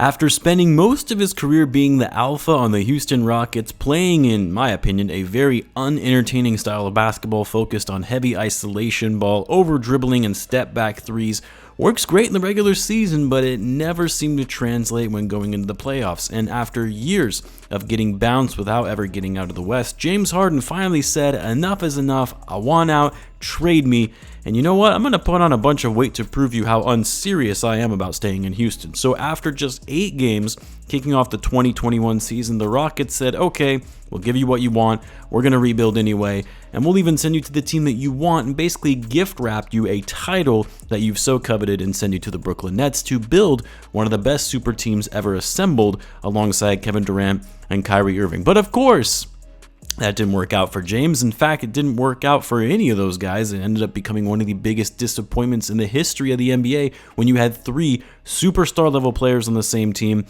After spending most of his career being the alpha on the Houston Rockets, playing, in my opinion, a very unentertaining style of basketball focused on heavy isolation ball, over-dribbling, and step-back threes, works great in the regular season, but it never seemed to translate when going into the playoffs. And after years of getting bounced without ever getting out of the West, James Harden finally said, enough is enough, I want out, trade me. And you know what? I'm going to put on a bunch of weight to prove you how unserious I am about staying in Houston. So after just 8 games, kicking off the 2021 season, the Rockets said, okay, we'll give you what you want, we're going to rebuild anyway, and we'll even send you to the team that you want and basically gift wrap you a title that you've so coveted and send you to the Brooklyn Nets to build one of the best super teams ever assembled alongside Kevin Durant and Kyrie Irving. But of course, that didn't work out for James. In fact, it didn't work out for any of those guys. It ended up becoming one of the biggest disappointments in the history of the NBA when you had 3 superstar level players on the same team,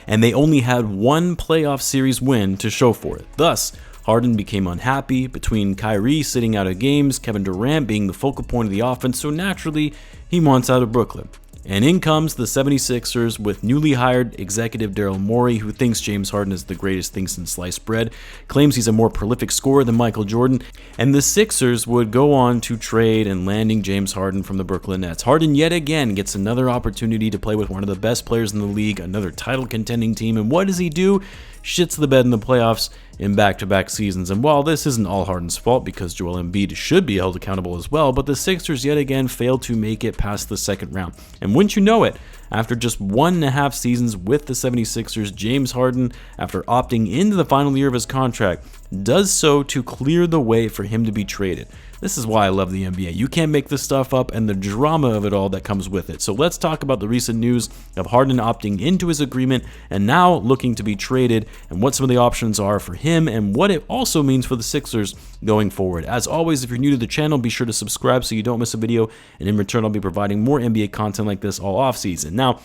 and they only had 1 playoff series win to show for it. Thus, Harden became unhappy between Kyrie sitting out of games, Kevin Durant being the focal point of the offense, so naturally, he wants out of Brooklyn. And in comes the 76ers with newly hired executive Daryl Morey, who thinks James Harden is the greatest thing since sliced bread, claims he's a more prolific scorer than Michael Jordan, and the Sixers would go on to trade and landing James Harden from the Brooklyn Nets. Harden yet again gets another opportunity to play with one of the best players in the league, another title contending team, and what does he do? Shits the bed in the playoffs in back-to-back seasons. And while this isn't all Harden's fault because Joel Embiid should be held accountable as well, but the Sixers yet again failed to make it past the second round. And wouldn't you know it, after just 1.5 seasons with the 76ers, James Harden, after opting into the final year of his contract, does so to clear the way for him to be traded. This is why I love the NBA. You can't make this stuff up and the drama of it all that comes with it. So let's talk about the recent news of Harden opting into his agreement and now looking to be traded, and what some of the options are for him and what it also means for the Sixers going forward. As always, if you're new to the channel, be sure to subscribe so you don't miss a video, and in return I'll be providing more NBA content like this all off season. Now,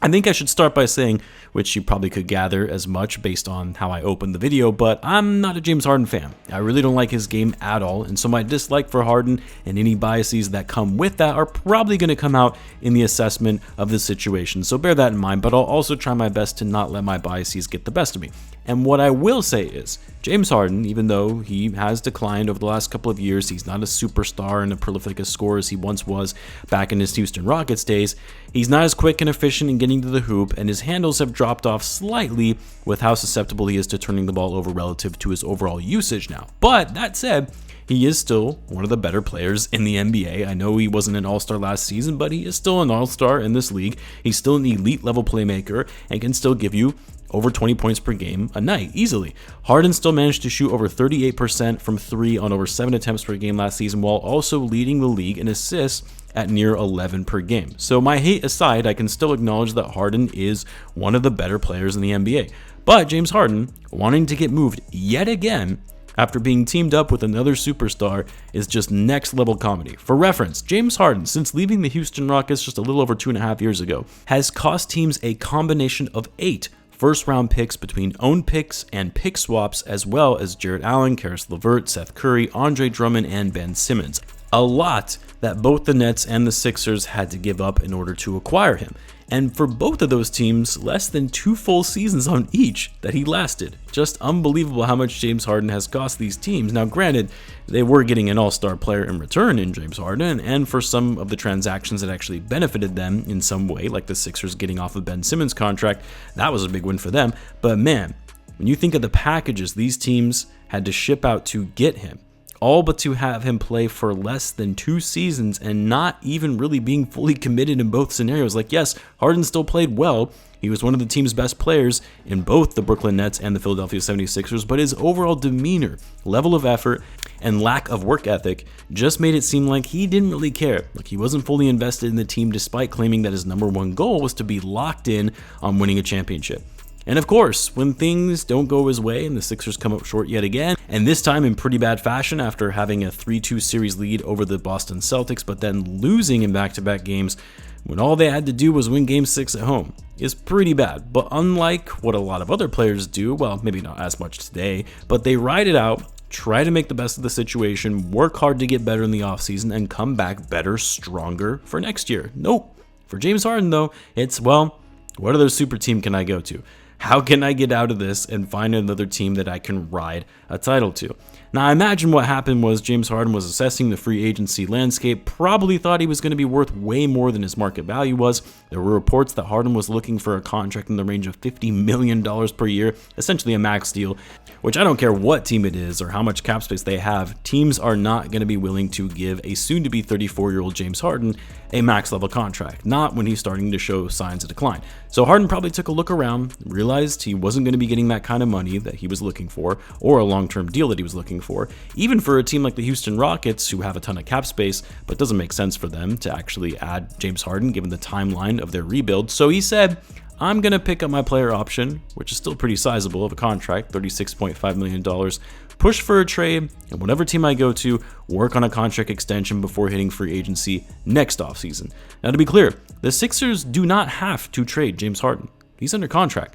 I think I should start by saying, which you probably could gather as much based on how I opened the video, but I'm not a James Harden fan. I really don't like his game at all, and so my dislike for Harden and any biases that come with that are probably going to come out in the assessment of the situation. So bear that in mind, but I'll also try my best to not let my biases get the best of me. And what I will say is, James Harden, even though he has declined over the last couple of years, he's not a superstar and a prolific a scorer as he once was back in his Houston Rockets days, he's not as quick and efficient in getting to the hoop, and his handles have dropped off slightly with how susceptible he is to turning the ball over relative to his overall usage now. But that said, he is still one of the better players in the NBA. I know he wasn't an All-Star last season, but he is still an All-Star in this league. He's still an elite level playmaker and can still give you over 20 points per game a night, easily. Harden still managed to shoot over 38% from 3 on over 7 attempts per game last season, while also leading the league in assists at near 11 per game. So my hate aside, I can still acknowledge that Harden is one of the better players in the NBA. But James Harden, wanting to get moved yet again after being teamed up with another superstar, is just next level comedy. For reference, James Harden, since leaving the Houston Rockets just a little over 2.5 years ago, has cost teams a combination of 8 first-round picks between owned picks and pick swaps, as well as Jarrett Allen, Karis LeVert, Seth Curry, Andre Drummond, and Ben Simmons. A lot that both the Nets and the Sixers had to give up in order to acquire him. And for both of those teams, less than 2 full seasons on each that he lasted. Just unbelievable how much James Harden has cost these teams. Now granted, they were getting an all-star player in return in James Harden, and for some of the transactions that actually benefited them in some way, like the Sixers getting off of Ben Simmons' contract, that was a big win for them. But man, when you think of the packages these teams had to ship out to get him, all but to have him play for less than 2 seasons and not even really being fully committed in both scenarios. Like, yes, Harden still played well. He was one of the team's best players in both the Brooklyn Nets and the Philadelphia 76ers, but his overall demeanor, level of effort, and lack of work ethic just made it seem like he didn't really care. Like, he wasn't fully invested in the team despite claiming that his number one goal was to be locked in on winning a championship. And of course, when things don't go his way and the Sixers come up short yet again, and this time in pretty bad fashion after having a 3-2 series lead over the Boston Celtics, but then losing in back-to-back games when all they had to do was win Game 6 at home, is pretty bad. But unlike what a lot of other players do, well, maybe not as much today, but they ride it out, try to make the best of the situation, work hard to get better in the offseason, and come back better, stronger for next year. Nope. For James Harden, though, it's, well, What other super team can I go to? How can I get out of this and find another team that I can ride a title to? Now, I imagine what happened was James Harden was assessing the free agency landscape, probably thought he was going to be worth way more than his market value was. There were reports that Harden was looking for a contract in the range of $50 million per year, essentially a max deal, which I don't care what team it is or how much cap space they have, teams are not going to be willing to give a soon-to-be 34-year-old James Harden a max-level contract, not when he's starting to show signs of decline. So Harden probably took a look around, realized he wasn't going to be getting that kind of money that he was looking for, or a long-term deal that he was looking for, even for a team like the Houston Rockets, who have a ton of cap space, but doesn't make sense for them to actually add James Harden given the timeline of their rebuild. So he said, I'm going to pick up my player option, which is still pretty sizable of a contract, $36.5 million, push for a trade, and whatever team I go to, work on a contract extension before hitting free agency next offseason. Now, to be clear, the Sixers do not have to trade James Harden. He's under contract.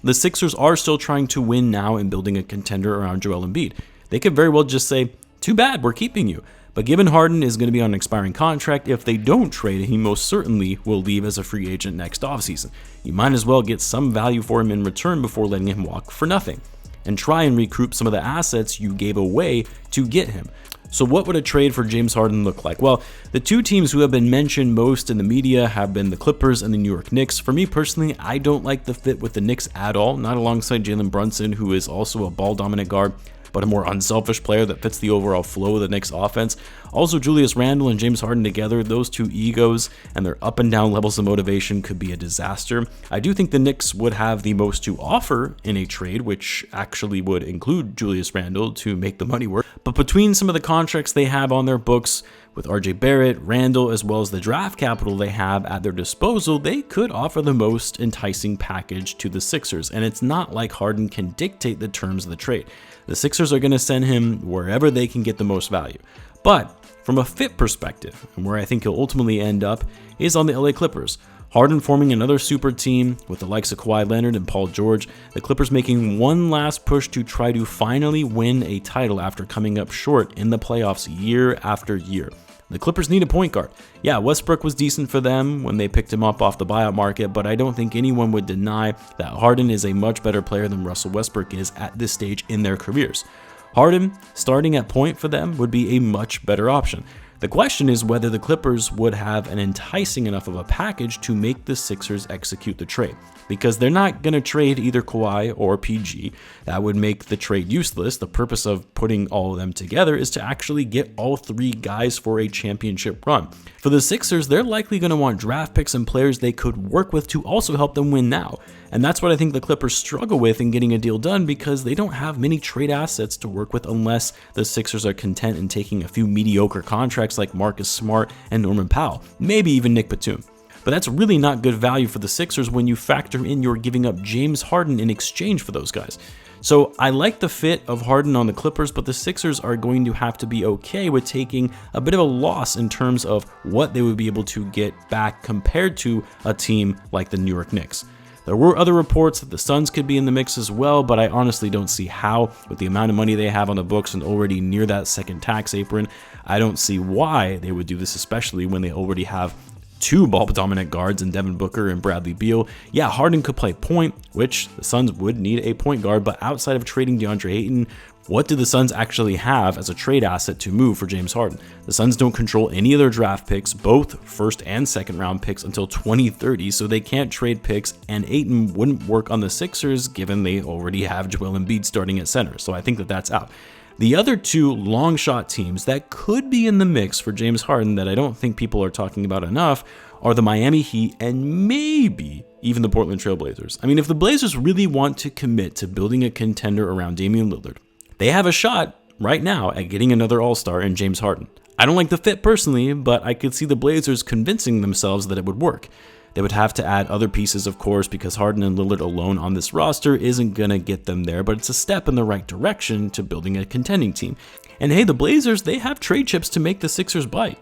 The Sixers are still trying to win now and building a contender around Joel Embiid. They could very well just say, too bad, we're keeping you. But given Harden is going to be on an expiring contract, if they don't trade, he most certainly will leave as a free agent next offseason. You might as well get some value for him in return before letting him walk for nothing, and try and recoup some of the assets you gave away to get him. So what would a trade for James Harden look like? Well, the two teams who have been mentioned most in the media have been the Clippers and the New York Knicks. For me personally, I don't like the fit with the Knicks at all, not alongside Jalen Brunson, who is also a ball-dominant guard, but a more unselfish player that fits the overall flow of the Knicks offense. Also, Julius Randle and James Harden together, those two egos and their up and down levels of motivation could be a disaster. I do think the Knicks would have the most to offer in a trade, which actually would include Julius Randle to make the money work. But between some of the contracts they have on their books, with RJ Barrett, Randle, as well as the draft capital they have at their disposal, they could offer the most enticing package to the Sixers. And it's not like Harden can dictate the terms of the trade. The Sixers are going to send him wherever they can get the most value. But from a fit perspective, and where I think he'll ultimately end up, is on the LA Clippers. Harden forming another super team with the likes of Kawhi Leonard and Paul George, the Clippers making one last push to try to finally win a title after coming up short in the playoffs year after year. The Clippers need a point guard. Yeah, Westbrook was decent for them when they picked him up off the buyout market, but I don't think anyone would deny that Harden is a much better player than Russell Westbrook is at this stage in their careers. Harden, starting at point for them, would be a much better option. The question is whether the Clippers would have an enticing enough of a package to make the Sixers execute the trade, because they're not going to trade either Kawhi or PG. That would make the trade useless. The purpose of putting all of them together is to actually get all three guys for a championship run. For the Sixers, they're likely going to want draft picks and players they could work with to also help them win now. And that's what I think the Clippers struggle with in getting a deal done, because they don't have many trade assets to work with unless the Sixers are content in taking a few mediocre contracts like Marcus Smart and Norman Powell, maybe even Nick Batum. But that's really not good value for the Sixers when you factor in you're giving up James Harden in exchange for those guys. So I like the fit of Harden on the Clippers, but the Sixers are going to have to be okay with taking a bit of a loss in terms of what they would be able to get back compared to a team like the New York Knicks. There were other reports that the Suns could be in the mix as well, but I honestly don't see how. With the amount of money they have on the books and already near that second tax apron, I don't see why they would do this, especially when they already have two ball-dominant guards in Devin Booker and Bradley Beal. Yeah, Harden could play point, which the Suns would need a point guard, but outside of trading DeAndre Ayton, what do the Suns actually have as a trade asset to move for James Harden? The Suns don't control any of their draft picks, both first and second round picks, until 2030, so they can't trade picks, and Ayton wouldn't work on the Sixers given they already have Joel Embiid starting at center, so I think that that's out. The other two long shot teams that could be in the mix for James Harden that I don't think people are talking about enough are the Miami Heat and maybe even the Portland Trail Blazers. I mean, if the Blazers really want to commit to building a contender around Damian Lillard, they have a shot right now at getting another AllStar in James Harden. I don't like the fit personally, but I could see the Blazers convincing themselves that it would work. They would have to add other pieces, of course, because Harden and Lillard alone on this roster isn't going to get them there, but it's a step in the right direction to building a contending team. And hey, the Blazers, they have trade chips to make the Sixers bite.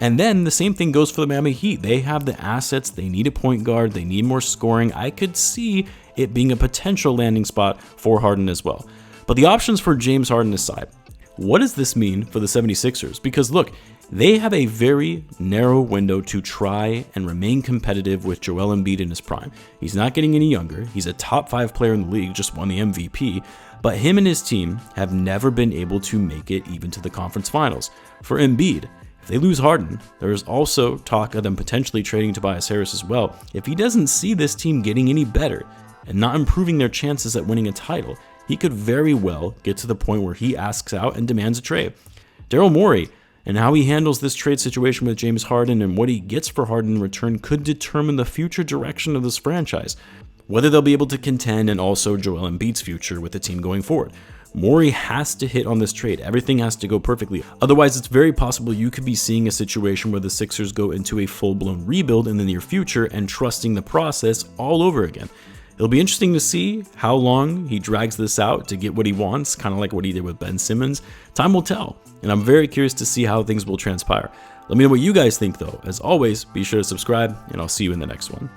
And then the same thing goes for the Miami Heat. They have the assets, they need a point guard, they need more scoring. I could see it being a potential landing spot for Harden as well. But the options for James Harden aside, what does this mean for the 76ers? Because look, They have a very narrow window to try and remain competitive with Joel Embiid in his prime. He's not getting any younger. He's a top 5 player in the league, just won the MVP, but him and his team have never been able to make it even to the conference finals. For Embiid, if they lose Harden, there is also talk of them potentially trading Tobias Harris as well. If he doesn't see this team getting any better and not improving their chances at winning a title, he could very well get to the point where he asks out and demands a trade. Daryl Morey and how he handles this trade situation with James Harden and what he gets for Harden in return could determine the future direction of this franchise, whether they'll be able to contend, and also Joel Embiid's future with the team going forward. Morey has to hit on this trade. Everything has to go perfectly. Otherwise, it's very possible you could be seeing a situation where the Sixers go into a full-blown rebuild in the near future and trusting the process all over again. It'll be interesting to see how long he drags this out to get what he wants, kind of like what he did with Ben Simmons. Time will tell, and I'm very curious to see how things will transpire. Let me know what you guys think though. As always, be sure to subscribe, and I'll see you in the next one.